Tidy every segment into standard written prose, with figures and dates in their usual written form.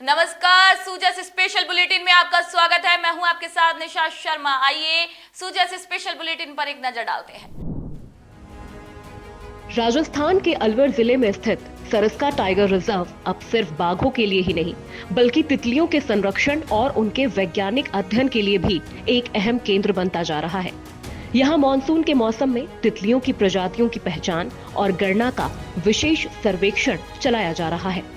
नमस्कार, सूजस special bulletin में आपका स्वागत है। मैं हूं आपके साथ निशा शर्मा। आइए सूजस स्पेशल बुलेटिन पर एक नजर डालते हैं। राजस्थान के अलवर जिले में स्थित सरिस्का टाइगर रिजर्व अब सिर्फ बाघों के लिए ही नहीं, बल्कि तितलियों के संरक्षण और उनके वैज्ञानिक अध्ययन के लिए भी एक अहम केंद्र बनता जा रहा है। यहाँ मानसून के मौसम में तितलियों की प्रजातियों की पहचान और गणना का विशेष सर्वेक्षण चलाया जा रहा है।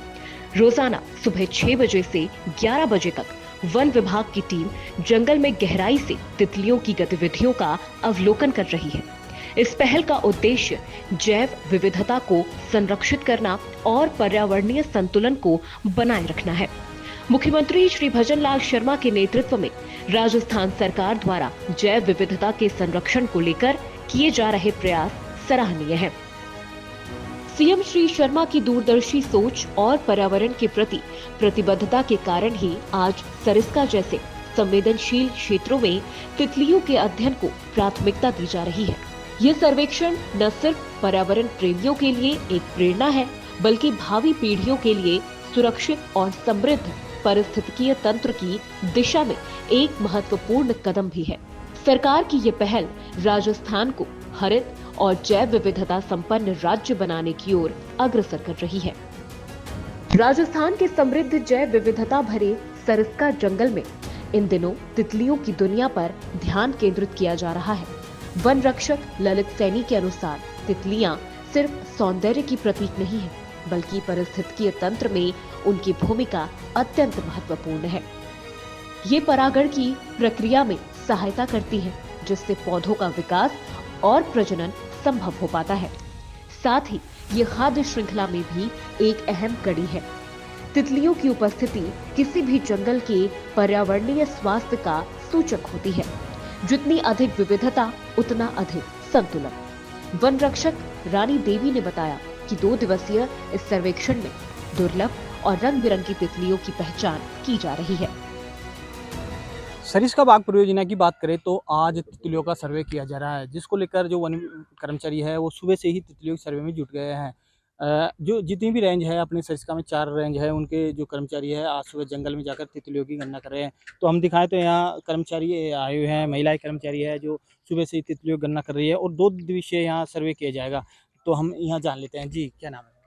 रोजाना सुबह 6 बजे से 11 बजे तक वन विभाग की टीम जंगल में गहराई से तितलियों की गतिविधियों का अवलोकन कर रही है। इस पहल का उद्देश्य जैव विविधता को संरक्षित करना और पर्यावरणीय संतुलन को बनाए रखना है। मुख्यमंत्री श्री भजन लाल शर्मा के नेतृत्व में राजस्थान सरकार द्वारा जैव विविधता के संरक्षण को लेकर किए जा रहे प्रयास सराहनीय हैं। सीएम श्री शर्मा की दूरदर्शी सोच और पर्यावरण के प्रति प्रतिबद्धता के कारण ही आज सरिस्का जैसे संवेदनशील क्षेत्रों में तितलियों के अध्ययन को प्राथमिकता दी जा रही है। यह सर्वेक्षण न सिर्फ पर्यावरण प्रेमियों के लिए एक प्रेरणा है, बल्कि भावी पीढ़ियों के लिए सुरक्षित और समृद्ध पारिस्थितिकीय तंत्र की दिशा में एक महत्वपूर्ण कदम भी है। सरकार की ये पहल राजस्थान को हरित और जैव विविधता संपन्न राज्य बनाने की ओर अग्रसर कर रही है। राजस्थान के समृद्ध जैव विविधता भरे सरिस्का जंगल में इन दिनों तितलियों की दुनिया पर ध्यान केंद्रित किया जा रहा है। वन रक्षक ललित सैनी के अनुसार तितलियां सिर्फ सौंदर्य की प्रतीक नहीं है, बल्कि पारिस्थितिकीय तंत्र में उनकी भूमिका अत्यंत महत्वपूर्ण है। ये परागण की प्रक्रिया में सहायता करती है, जिससे पौधों का विकास और प्रजनन संभव हो पाता है। साथ ही ये खाद्य श्रृंखला में भी एक अहम कड़ी है। तितलियों की उपस्थिति किसी भी जंगल के पर्यावरणीय स्वास्थ्य का सूचक होती है। जितनी अधिक विविधता, उतना अधिक संतुलन। वन रक्षक रानी देवी ने बताया कि 2 दिवसीय इस सर्वेक्षण में दुर्लभ और रंग बिरंगी तितलियों की पहचान की जा रही है। सरिस्का बाग परियोजना की बात करें तो आज तितलियों का सर्वे किया जा रहा है, जिसको लेकर जो वन कर्मचारी है वो सुबह से ही तितलियों के सर्वे में जुट गए हैं। जो जितनी भी रेंज है अपने सरिस्का में 4 रेंज है, उनके जो कर्मचारी है आज सुबह जंगल में जाकर तितलियों की गणना कर रहे हैं। तो हम दिखाएं तो यहाँ कर्मचारी आए हुए हैं, महिलाएं कर्मचारी है जो सुबह से ही तितलियों की गणना कर रही है और 2 दिवसीय यहाँ सर्वे किया जाएगा। तो हम यहाँ जान लेते हैं। जी, क्या नाम है?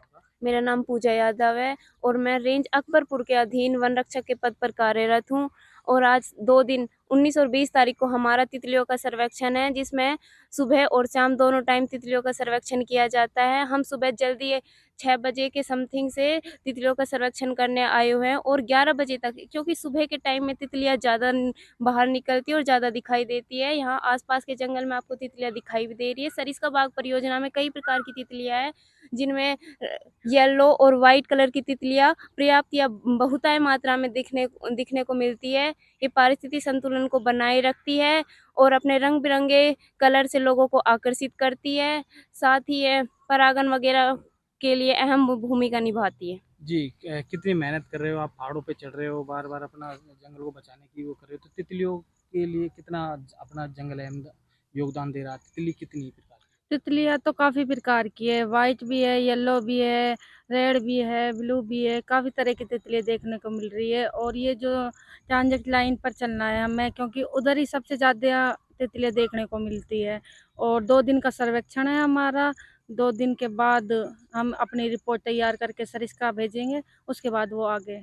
मेरा नाम पूजा यादव है और मैं रेंज अकबरपुर के अधीन वन रक्षक के पद पर कार्यरत हूँ। और आज 2 दिन 19 और 20 तारीख को हमारा तितलियों का सर्वेक्षण है, जिसमें सुबह और शाम दोनों टाइम तितलियों का सर्वेक्षण किया जाता है। हम सुबह जल्दी 6 बजे के समथिंग से तितलियों का सर्वेक्षण करने आए हुए हैं और 11 बजे तक, क्योंकि सुबह के टाइम में तितलियां ज़्यादा बाहर निकलती है और ज़्यादा दिखाई देती है। यहाँ आसपास के जंगल में आपको तितलियां दिखाई भी दे रही है। सरिस्का बाग परियोजना में कई प्रकार की तितलियां हैं, जिनमें येलो और वाइट कलर की तितलियां पर्याप्त या बहुतायत मात्रा में दिखने को मिलती है। ये पारिस्थितिक संतुलन को बनाए रखती है और अपने रंग बिरंगे कलर से लोगों को आकर्षित करती है। साथ ही ये परागण वगैरह के लिए अहम भूमिका निभाती है। जी, कितनी मेहनत कर रहे हो आप, पहाड़ों पे चढ़ रहे हो, बार बार अपना जंगल को बचाने की वो कर रहे हो, तो तितलियों के लिए कितना अपना जंगल है योगदान दे रहा है? तितली कितनी प्रकार की? तितलियाँ तो काफ़ी प्रकार की है, वाइट भी है, येलो भी है, रेड भी है, ब्लू भी है, काफ़ी तरह की तितलियाँ देखने को मिल रही है। और ये जो ट्रांजिट लाइन पर चलना है हमें, क्योंकि उधर ही सबसे ज़्यादा तितलियाँ देखने को मिलती है। और 2 दिन का सर्वेक्षण है हमारा। 2 दिन के बाद हम अपनी रिपोर्ट तैयार करके सरिस्का भेजेंगे, उसके बाद वो आगे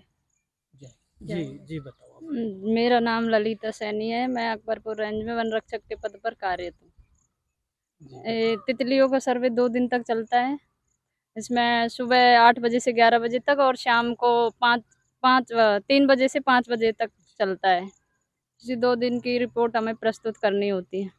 जी जी बताओ आप। मेरा नाम ललिता सैनी है, मैं अकबरपुर रेंज में वन रक्षक के पद पर कार्यरत हूँ। तितलियों का सर्वे 2 दिन तक चलता है। इसमें सुबह 8 बजे से 11 बजे तक और शाम को 3 बजे से 5 बजे तक चलता है। इसी 2 दिन की रिपोर्ट हमें प्रस्तुत करनी होती है।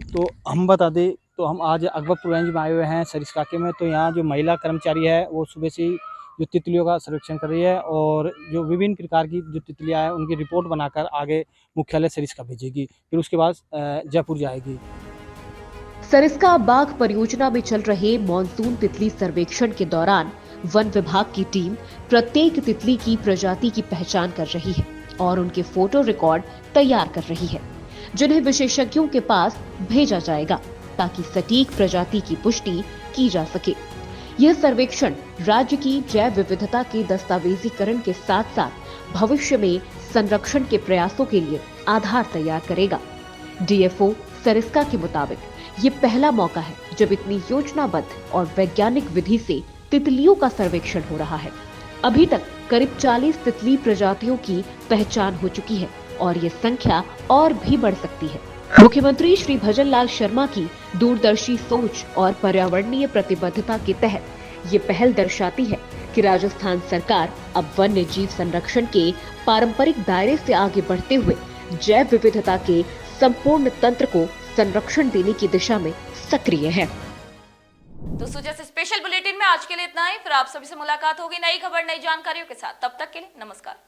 तो हम बता दें तो हम आज अकबरपुर रेंज में आए हुए हैं सरिस्का के में। तो यहाँ जो महिला कर्मचारी है वो सुबह से ही जो तितलियों का सर्वेक्षण कर रही है और जो विभिन्न प्रकार की जो तितलियाँ हैं उनकी रिपोर्ट बनाकर आगे मुख्यालय सरिस्का भेजेगी, फिर उसके बाद जयपुर जाएगी। सरिस्का बाग परियोजना में चल रहे मॉनसून तितली सर्वेक्षण के दौरान वन विभाग की टीम प्रत्येक तितली की प्रजाति की पहचान कर रही है और उनके फोटो रिकॉर्ड तैयार कर रही है, जिन्हें विशेषज्ञों के पास भेजा जाएगा ताकि सटीक प्रजाति की पुष्टि की जा सके। यह सर्वेक्षण राज्य की जैव विविधता के दस्तावेजीकरण के साथ साथ भविष्य में संरक्षण के प्रयासों के लिए आधार तैयार करेगा। डीएफओ सरिस्का के मुताबिक ये पहला मौका है जब इतनी योजनाबद्ध और वैज्ञानिक विधि से तितलियों का सर्वेक्षण हो रहा है। अभी तक करीब 40 तितली प्रजातियों की पहचान हो चुकी है और ये संख्या और भी बढ़ सकती है। मुख्यमंत्री श्री भजनलाल शर्मा की दूरदर्शी सोच और पर्यावरणीय प्रतिबद्धता के तहत ये पहल दर्शाती है कि राजस्थान सरकार अब वन्य जीव संरक्षण के पारंपरिक दायरे से आगे बढ़ते हुए जैव विविधता के संपूर्ण तंत्र को संरक्षण देने की दिशा में सक्रिय है। तो जैसे स्पेशल बुलेटिन में आज के लिए इतना ही। फिर आप सभी से मुलाकात होगी नई खबर नई जानकारियों के साथ। तब तक के लिए नमस्कार।